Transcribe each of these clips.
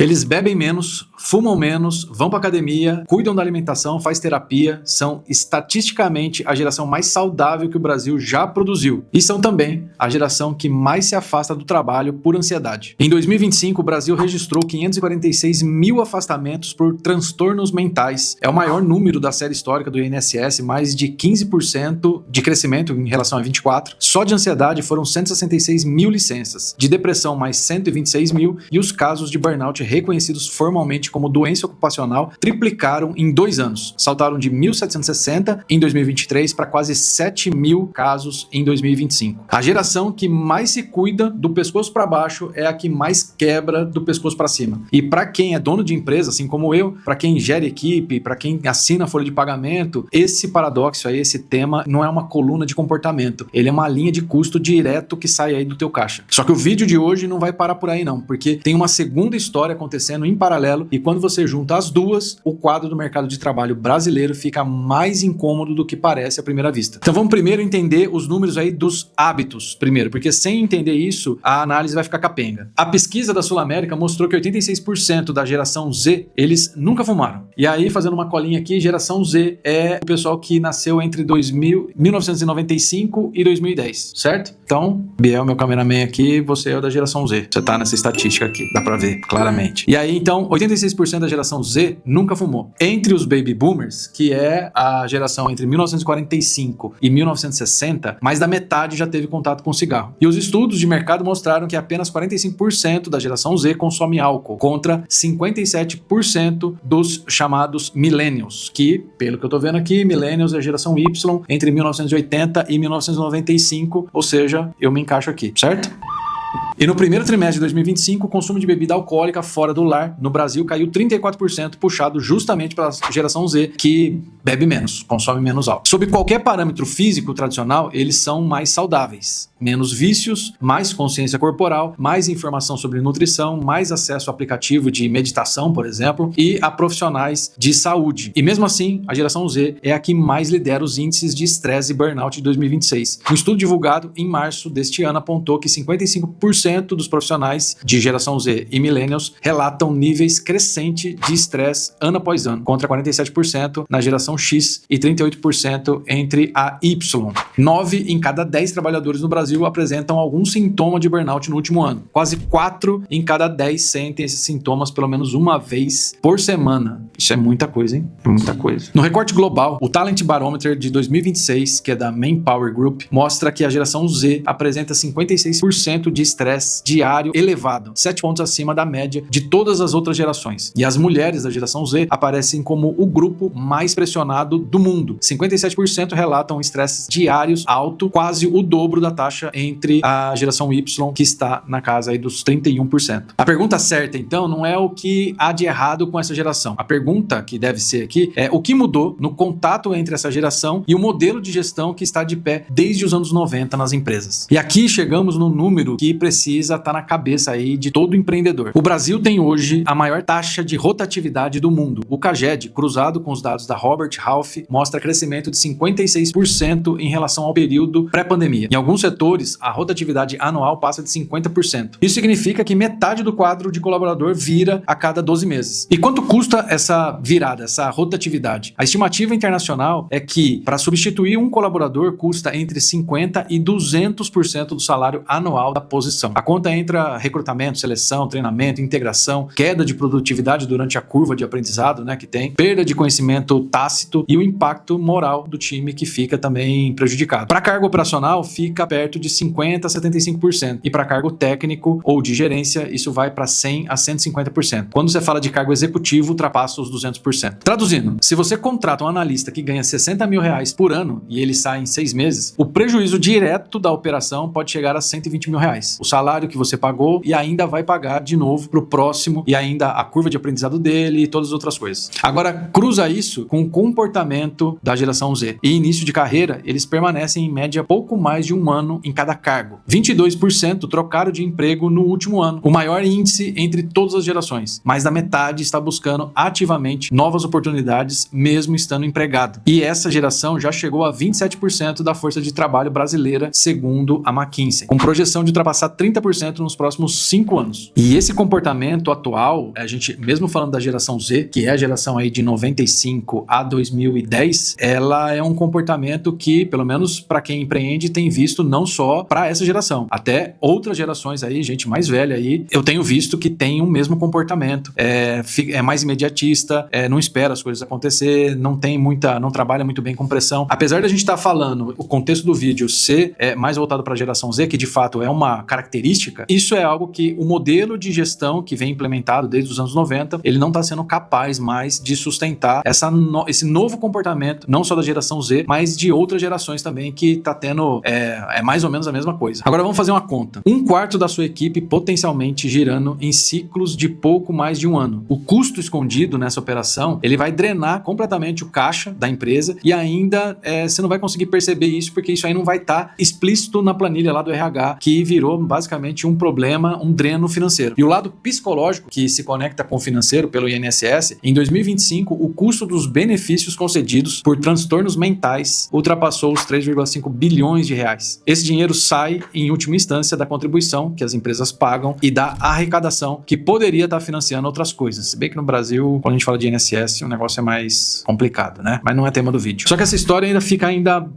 Eles bebem menos, fumam menos, vão pra academia, cuidam da alimentação, faz terapia, são estatisticamente a geração mais saudável que o Brasil já produziu. E são também a geração que mais se afasta do trabalho por ansiedade. Em 2025, o Brasil registrou 546 mil afastamentos por transtornos mentais. É o maior número da série histórica do INSS, mais de 15% de crescimento em relação a 24. Só de ansiedade foram 166 mil licenças, de depressão mais 126 mil e os casos de burnout reconhecidos formalmente como doença ocupacional triplicaram em 2 anos. Saltaram de 1.760 em 2023 para quase 7 mil casos em 2025. A geração que mais se cuida do pescoço para baixo é a que mais quebra do pescoço para cima. E para quem é dono de empresa, assim como eu, para quem gera equipe, para quem assina a folha de pagamento, esse paradoxo aí, esse tema, não é uma coluna de comportamento. Ele é uma linha de custo direto que sai aí do teu caixa. Só que o vídeo de hoje não vai parar por aí não, porque tem uma segunda história acontecendo em paralelo e quando você junta as duas, o quadro do mercado de trabalho brasileiro fica mais incômodo do que parece à primeira vista. Então vamos primeiro entender os números aí dos hábitos, primeiro, porque sem entender isso, a análise vai ficar capenga. A pesquisa da Sul América mostrou que 86% da geração Z, eles nunca fumaram. E aí, fazendo uma colinha aqui, geração Z é o pessoal que nasceu entre 1995 e 2010, certo? Então, Biel, meu cameraman aqui, você é o da geração Z. Você tá nessa estatística aqui, dá pra ver claramente. E aí, então, 86% da geração Z nunca fumou. Entre os baby boomers, que é a geração entre 1945 e 1960, mais da metade já teve contato com cigarro. E os estudos de mercado mostraram que apenas 45% da geração Z consome álcool, contra 57% dos chamados millennials, que, pelo que eu tô vendo aqui, millennials é a geração Y entre 1980 e 1995, ou seja, eu me encaixo aqui, certo? E no primeiro trimestre de 2025, o consumo de bebida alcoólica fora do lar no Brasil caiu 34%, puxado justamente pela geração Z, que bebe menos, consome menos álcool. Sob qualquer parâmetro físico tradicional, eles são mais saudáveis. Menos vícios, mais consciência corporal, mais informação sobre nutrição, mais acesso a aplicativo de meditação, por exemplo, e a profissionais de saúde. E mesmo assim, a geração Z é a que mais lidera os índices de estresse e burnout de 2026. Um estudo divulgado em março deste ano apontou que 55% dos profissionais de geração Z e millennials relatam níveis crescentes de estresse ano após ano, contra 47% na geração X e 38% entre a Y. 9 em cada 10 trabalhadores no Brasil apresentam algum sintoma de burnout no último ano. Quase 4 em cada 10 sentem esses sintomas pelo menos uma vez por semana. Isso é muita coisa, hein? É muita coisa. No recorte global, o Talent Barometer de 2026, que é da Manpower Group, mostra que a geração Z apresenta 56% de estresse diário elevado, 7 pontos acima da média de todas as outras gerações. E as mulheres da geração Z aparecem como o grupo mais pressionado do mundo. 57% relatam estresses diários alto, quase o dobro da taxa entre a geração Y, que está na casa aí dos 31%. A pergunta certa, então, não é o que há de errado com essa geração. A pergunta que deve ser aqui é o que mudou no contato entre essa geração e o modelo de gestão que está de pé desde os anos 90 nas empresas. E aqui chegamos no número que precisa estar na cabeça aí de todo empreendedor. O Brasil tem hoje a maior taxa de rotatividade do mundo. O CAGED, cruzado com os dados da Robert Half, mostra crescimento de 56% em relação ao período pré-pandemia. Em alguns setores, a rotatividade anual passa de 50%. Isso significa que metade do quadro de colaborador vira a cada 12 meses. E quanto custa essa virada, essa rotatividade? A estimativa internacional é que, para substituir um colaborador, custa entre 50% e 200% do salário anual da posição. A conta entra recrutamento, seleção, treinamento, integração, queda de produtividade durante a curva de aprendizado, né, que tem, perda de conhecimento tácito e o impacto moral do time que fica também prejudicado. Para cargo operacional, fica perto de 50% a 75%. E para cargo técnico ou de gerência, isso vai para 100% a 150%. Quando você fala de cargo executivo, ultrapassa os 200%. Traduzindo, se você contrata um analista que ganha 60 mil reais por ano e ele sai em 6 meses, o prejuízo direto da operação pode chegar a 120 mil reais. O salário que você pagou e ainda vai pagar de novo pro próximo e ainda a curva de aprendizado dele e todas as outras coisas. Agora, cruza isso com o comportamento da geração Z. E início de carreira, eles permanecem em média pouco mais de um ano em cada cargo. 22% trocaram de emprego no último ano, o maior índice entre todas as gerações. Mais da metade está buscando ativamente novas oportunidades, mesmo estando empregado. E essa geração já chegou a 27% da força de trabalho brasileira, segundo a McKinsey, com projeção de ultrapassar 30% nos próximos 5 anos. E esse comportamento atual, a gente, mesmo falando da geração Z, que é a geração aí de 95 a 2010, ela é um comportamento que, pelo menos para quem empreende, tem visto não só para essa geração, até outras gerações aí, gente mais velha aí, eu tenho visto que tem o mesmo comportamento, é mais imediatista, não espera as coisas acontecer, não trabalha muito bem com pressão. Apesar da gente estar falando o contexto do vídeo ser mais voltado para a geração Z, que de fato é uma característica, isso é algo que o modelo de gestão que vem implementado desde os anos 90, ele não está sendo capaz mais de sustentar esse novo comportamento, não só da geração Z, mas de outras gerações também, que está tendo mais ou menos a mesma coisa. Agora vamos fazer uma conta. 1/4 da sua equipe potencialmente girando em ciclos de pouco mais de um ano. O custo escondido nessa operação, ele vai drenar completamente o caixa da empresa e ainda você não vai conseguir perceber isso, porque isso aí não vai estar explícito na planilha lá do RH, que virou basicamente um problema, um dreno financeiro. E o lado psicológico, que se conecta com o financeiro pelo INSS, em 2025, o custo dos benefícios concedidos por transtornos mentais ultrapassou os 3,5 bilhões de reais. Esse dinheiro sai, em última instância, da contribuição que as empresas pagam e da arrecadação que poderia estar financiando outras coisas. Se bem que no Brasil, quando a gente fala de INSS, o negócio é mais complicado, né? Mas não é tema do vídeo. Só que essa história ainda fica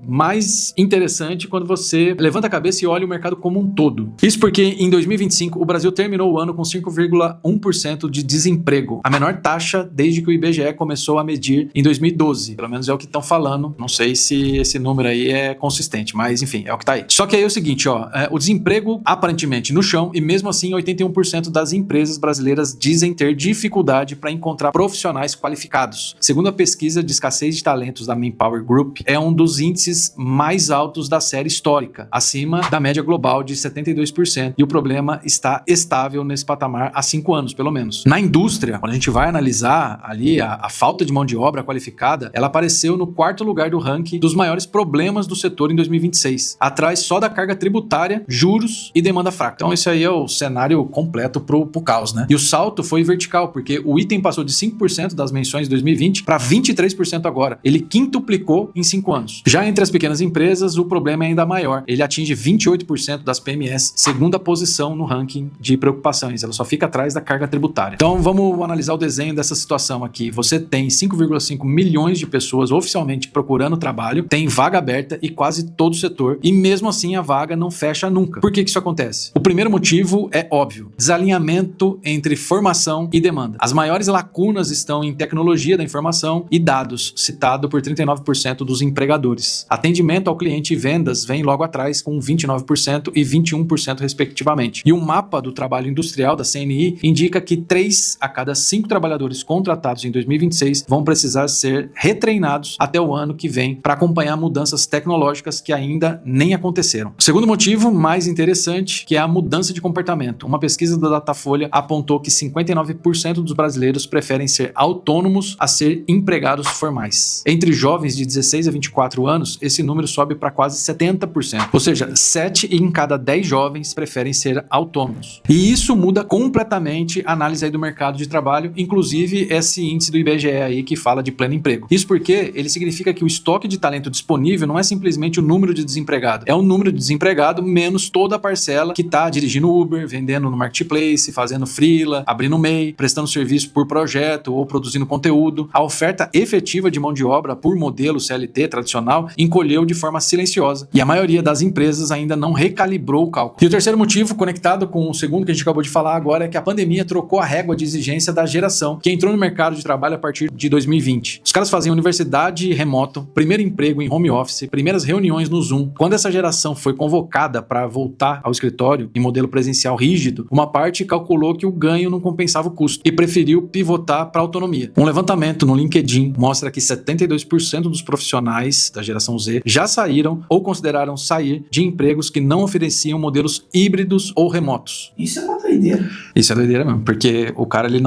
mais interessante quando você levanta a cabeça e olha o mercado como um todo. Isso porque em 2025 o Brasil terminou o ano com 5,1% de desemprego, a menor taxa desde que o IBGE começou a medir em 2012. Pelo menos é o que estão falando. Não sei se esse número aí é consistente, mas enfim, é o que tá aí. Só que aí é o seguinte, o desemprego aparentemente no chão, e mesmo assim 81% das empresas brasileiras dizem ter dificuldade para encontrar profissionais qualificados. Segundo a pesquisa de escassez de talentos da Manpower Group, é um dos índices mais altos da série histórica, acima da média global de 72%, e o problema está estável nesse patamar há 5 anos, pelo menos. Na indústria, quando a gente vai analisar ali a falta de mão de obra qualificada, ela apareceu no 4º lugar do ranking dos maiores problemas do setor em 2026, atrás só da carga tributária, juros e demanda fraca. Então esse aí é o cenário completo pro caos, né? E o salto foi vertical, porque o item passou de 5% das menções em 2020 para 23% agora. Ele quintuplicou em 5 anos. Já entre as pequenas empresas, o problema é ainda maior. Ele atinge 28% das PMEs, segunda posição no ranking de preocupações. Ela só fica atrás da carga tributária. Então vamos analisar o desenho dessa situação aqui. Você tem 5,5 milhões de pessoas oficialmente procurando trabalho, tem vaga aberta e quase todo o setor, e mesmo assim a vaga não fecha nunca. Por que isso acontece? O primeiro motivo é óbvio: desalinhamento entre formação e demanda. As maiores lacunas estão em tecnologia da informação e dados, citado por 39% dos empregadores. Atendimento ao cliente e vendas vem logo atrás, com 29% e 21% respectivamente. E o mapa do trabalho industrial da CNI indica que 3 a cada 5 trabalhadores contratados em 2026 vão precisar ser retreinados até o ano que vem para acompanhar mudanças tecnológicas que ainda nem aconteceram. O segundo motivo, mais interessante, que é a mudança de comportamento. Uma pesquisa da Datafolha apontou que 59% dos brasileiros preferem ser autônomos a ser empregados formais. Entre jovens de 16 a 24 anos, esse número sobe para quase 70%. Ou seja, 7 em cada 10 jovens preferem ser autônomos. E isso muda completamente a análise aí do mercado de trabalho, inclusive esse índice do IBGE aí que fala de pleno emprego. Isso porque ele significa que o estoque de talento disponível não é simplesmente o número de desempregado, é o número de desempregado menos toda a parcela que está dirigindo Uber, vendendo no Marketplace, fazendo freela, abrindo MEI, prestando serviço por projeto ou produzindo conteúdo. A oferta efetiva de mão de obra por modelo CLT tradicional encolheu de forma silenciosa e a maioria das empresas ainda não recalibrou o cálculo. E o terceiro motivo, conectado com o segundo que a gente acabou de falar agora, é que a pandemia trocou a régua de exigência da geração que entrou no mercado de trabalho a partir de 2020. Os caras faziam universidade remoto, primeiro emprego em home office, primeiras reuniões no Zoom. Quando essa geração foi convocada para voltar ao escritório em modelo presencial rígido, uma parte calculou que o ganho não compensava o custo e preferiu pivotar para autonomia. Um levantamento no LinkedIn mostra que 72% dos profissionais da geração Z já saíram ou consideraram sair de empregos que não ofereciam modelos híbridos ou remotos. Isso é uma doideira. Isso é doideira mesmo, porque o cara ele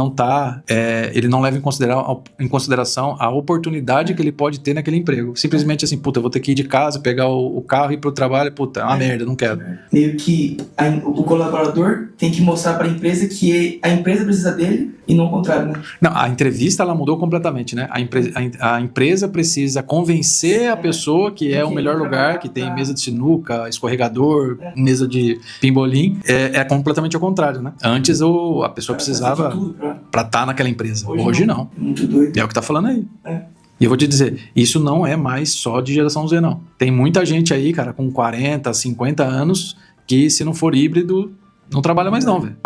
não leva em consideração a oportunidade que ele pode ter naquele emprego. Simplesmente assim, puta, eu vou ter que ir de casa, pegar o carro e ir pro trabalho, trabalho, puta, é uma merda, não quero. Meio que o colaborador tem que mostrar para a empresa que a empresa precisa dele e não o contrário, né? Não, a entrevista ela mudou completamente, né? A empresa precisa convencer a pessoa que é o melhor lugar, que tem mesa de sinuca, escorregador, mesa de pimbolim. É completamente ao contrário, né? Antes a pessoa precisava pra estar naquela empresa. Hoje não. Muito doido. É o que tá falando aí. E eu vou te dizer, isso não é mais só de geração Z, não. Tem muita gente aí, cara, com 40, 50 anos, que se não for híbrido, não trabalha mais não, velho.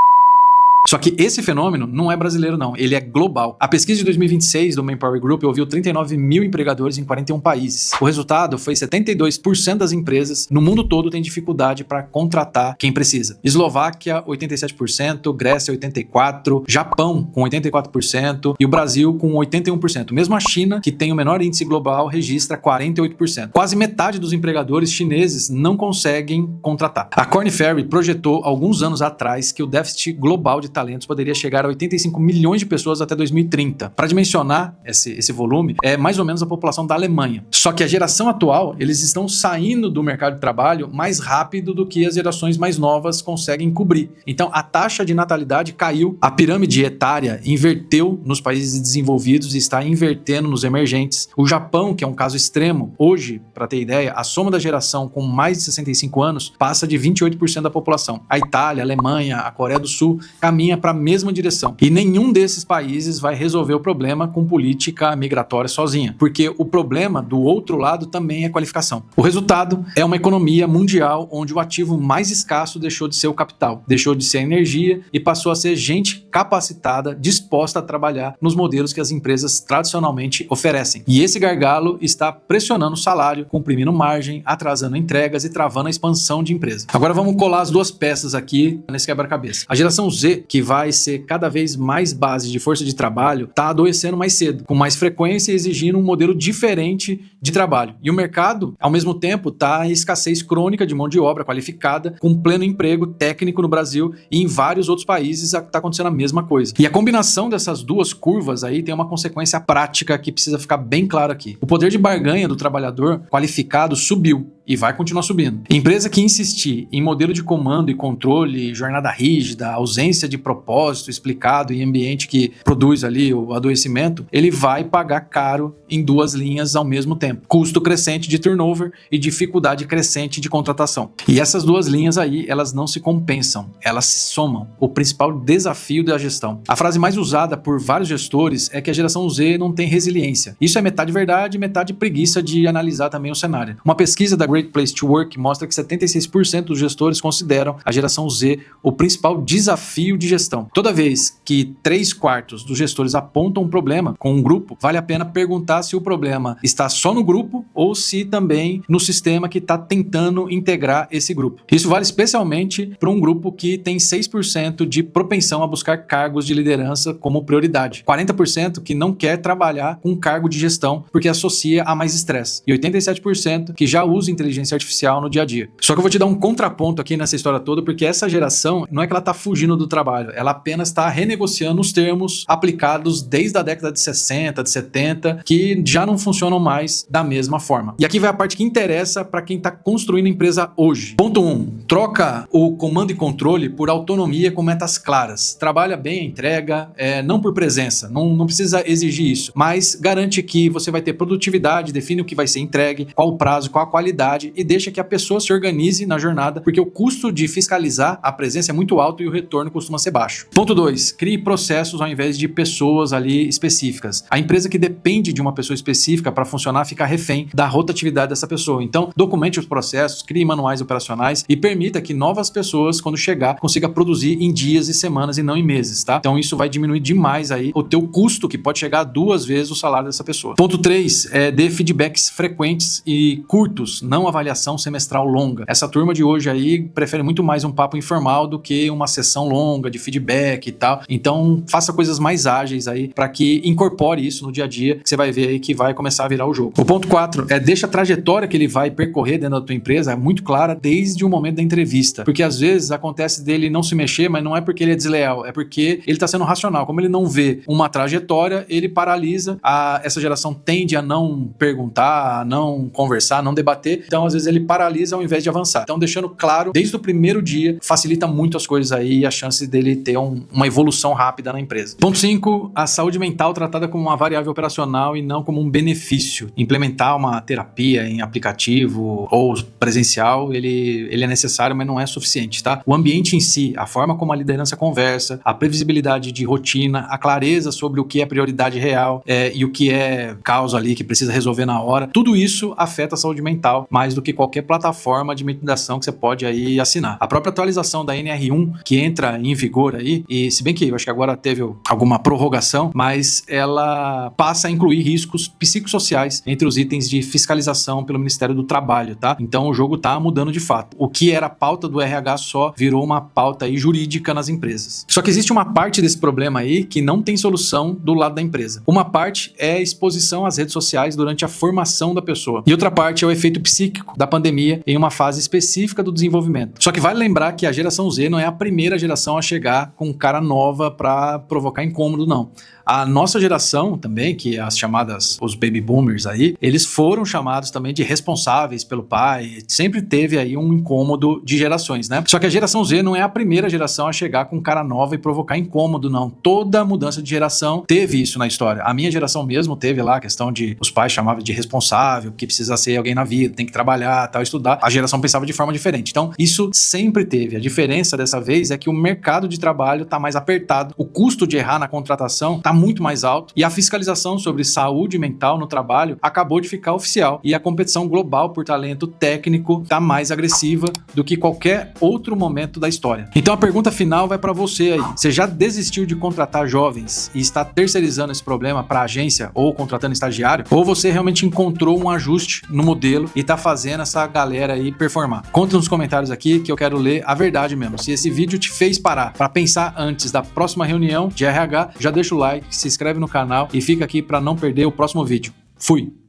Só que esse fenômeno não é brasileiro, não. Ele é global. A pesquisa de 2026 do Manpower Group ouviu 39 mil empregadores em 41 países. O resultado foi 72% das empresas no mundo todo têm dificuldade para contratar quem precisa. Eslováquia, 87%, Grécia, 84%, Japão, com 84% e o Brasil, com 81%. Mesmo a China, que tem o menor índice global, registra 48%. Quase metade dos empregadores chineses não conseguem contratar. A Korn Ferry projetou alguns anos atrás que o déficit global de talentos poderia chegar a 85 milhões de pessoas até 2030. Para dimensionar esse volume, é mais ou menos a população da Alemanha. Só que a geração atual, eles estão saindo do mercado de trabalho mais rápido do que as gerações mais novas conseguem cobrir. Então, a taxa de natalidade caiu, a pirâmide etária inverteu nos países desenvolvidos e está invertendo nos emergentes. O Japão, que é um caso extremo, hoje, para ter ideia, a soma da geração com mais de 65 anos passa de 28% da população. A Itália, a Alemanha, a Coreia do Sul caminha para a mesma direção. E nenhum desses países vai resolver o problema com política migratória sozinha, porque o problema do outro lado também é qualificação. O resultado é uma economia mundial onde o ativo mais escasso deixou de ser o capital, deixou de ser a energia e passou a ser gente capacitada, disposta a trabalhar nos modelos que as empresas tradicionalmente oferecem. E esse gargalo está pressionando o salário, comprimindo margem, atrasando entregas e travando a expansão de empresa. Agora vamos colar as duas peças aqui nesse quebra-cabeça. A geração Z, que vai ser cada vez mais base de força de trabalho, está adoecendo mais cedo, com mais frequência, exigindo um modelo diferente de trabalho. E o mercado, ao mesmo tempo, está em escassez crônica de mão de obra qualificada, com pleno emprego técnico no Brasil e em vários outros países está acontecendo a mesma coisa. E a combinação dessas duas curvas aí tem uma consequência prática que precisa ficar bem claro aqui. O poder de barganha do trabalhador qualificado subiu e vai continuar subindo. Empresa que insistir em modelo de comando e controle, jornada rígida, ausência de propósito explicado em ambiente que produz ali o adoecimento, ele vai pagar caro em duas linhas ao mesmo tempo. Custo crescente de turnover e dificuldade crescente de contratação. E essas duas linhas aí, elas não se compensam, elas se somam. O principal desafio da gestão. A frase mais usada por vários gestores é que a geração Z não tem resiliência. Isso é metade verdade, metade preguiça de analisar também o cenário. Uma pesquisa da Great Place to Work mostra que 76% dos gestores consideram a geração Z o principal desafio de gestão. Toda vez que 3/4 dos gestores apontam um problema com um grupo, vale a pena perguntar se o problema está só no grupo ou se também no sistema que está tentando integrar esse grupo. Isso vale especialmente para um grupo que tem 6% de propensão a buscar cargos de liderança como prioridade, 40% que não quer trabalhar com cargo de gestão porque associa a mais estresse e 87% que já usa inteligência artificial no dia a dia. Só que eu vou te dar um contraponto aqui nessa história toda, porque essa geração não é que ela está fugindo do trabalho, ela apenas está renegociando os termos aplicados desde a década de 60, de 70, que já não funcionam mais da mesma forma. E aqui vai a parte que interessa para quem está construindo empresa hoje. Ponto 1. Troca o comando e controle por autonomia com metas claras. Trabalha bem a entrega, não por presença, não precisa exigir isso, mas garante que você vai ter produtividade, define o que vai ser entregue, qual o prazo, qual a qualidade e deixa que a pessoa se organize na jornada, porque o custo de fiscalizar a presença é muito alto e o retorno costuma ser baixo. Ponto 2. Crie processos ao invés de pessoas ali específicas. A empresa que depende de uma pessoa específica para funcionar fica refém da rotatividade dessa pessoa. Então, documente os processos, crie manuais operacionais e permita que novas pessoas, quando chegar, consiga produzir em dias e semanas e não em meses, tá? Então, isso vai diminuir demais aí o teu custo, que pode chegar a 2 vezes o salário dessa pessoa. Ponto 3. Dê feedbacks frequentes e curtos, não avaliação semestral longa. Essa turma de hoje aí prefere muito mais um papo informal do que uma sessão longa de feedback e tal. Então, faça coisas mais ágeis aí para que incorpore isso no dia a dia, que você vai ver aí que vai começar a virar o jogo. O ponto 4 deixa a trajetória que ele vai percorrer dentro da tua empresa muito clara desde o momento da entrevista, porque às vezes acontece dele não se mexer, mas não é porque ele é desleal, é porque ele está sendo racional. Como ele não vê uma trajetória, ele paralisa. Essa geração tende a não perguntar, a não conversar, a não debater, Então, às vezes, ele paralisa ao invés de avançar. Então, deixando claro, desde o primeiro dia, facilita muito as coisas aí e a chance dele ter uma evolução rápida na empresa. Ponto 5, a saúde mental tratada como uma variável operacional e não como um benefício. Implementar uma terapia em aplicativo ou presencial, ele é necessário, mas não é suficiente, tá? O ambiente em si, a forma como a liderança conversa, a previsibilidade de rotina, a clareza sobre o que é prioridade real e o que é causa ali que precisa resolver na hora, tudo isso afeta a saúde mental mais do que qualquer plataforma de meditação que você pode aí assinar. A própria atualização da NR1 que entra em vigor aí, e se bem que eu acho que agora teve alguma prorrogação, mas ela passa a incluir riscos psicossociais entre os itens de fiscalização pelo Ministério do Trabalho, tá? Então o jogo tá mudando de fato. O que era pauta do RH só virou uma pauta aí jurídica nas empresas. Só que existe uma parte desse problema aí que não tem solução do lado da empresa. Uma parte é a exposição às redes sociais durante a formação da pessoa. E outra parte é o efeito psíquico da pandemia em uma fase específica do desenvolvimento. Só que vale lembrar que a geração Z não é a primeira geração a chegar com cara nova para provocar incômodo, não. A nossa geração também, que é as chamadas, os baby boomers aí, eles foram chamados também de responsáveis pelo pai, sempre teve aí um incômodo de gerações, né? Só que a geração Z não é a primeira geração a chegar com cara nova e provocar incômodo, não. Toda mudança de geração teve isso na história. A minha geração mesmo teve lá a questão de os pais chamavam de responsável, que precisa ser alguém na vida, tem que trabalhar, tal, estudar. A geração pensava de forma diferente. Então, isso sempre teve. A diferença dessa vez é que o mercado de trabalho tá mais apertado, o custo de errar na contratação tá muito mais alto e a fiscalização sobre saúde mental no trabalho acabou de ficar oficial e a competição global por talento técnico tá mais agressiva do que qualquer outro momento da história. Então a pergunta final vai para você aí. Você já desistiu de contratar jovens e está terceirizando esse problema para agência ou contratando estagiário? Ou você realmente encontrou um ajuste no modelo e tá fazendo essa galera aí performar? Conta nos comentários aqui que eu quero ler a verdade mesmo. Se esse vídeo te fez parar para pensar antes da próxima reunião de RH, já deixa o like, se inscreve no canal e fica aqui para não perder o próximo vídeo. Fui!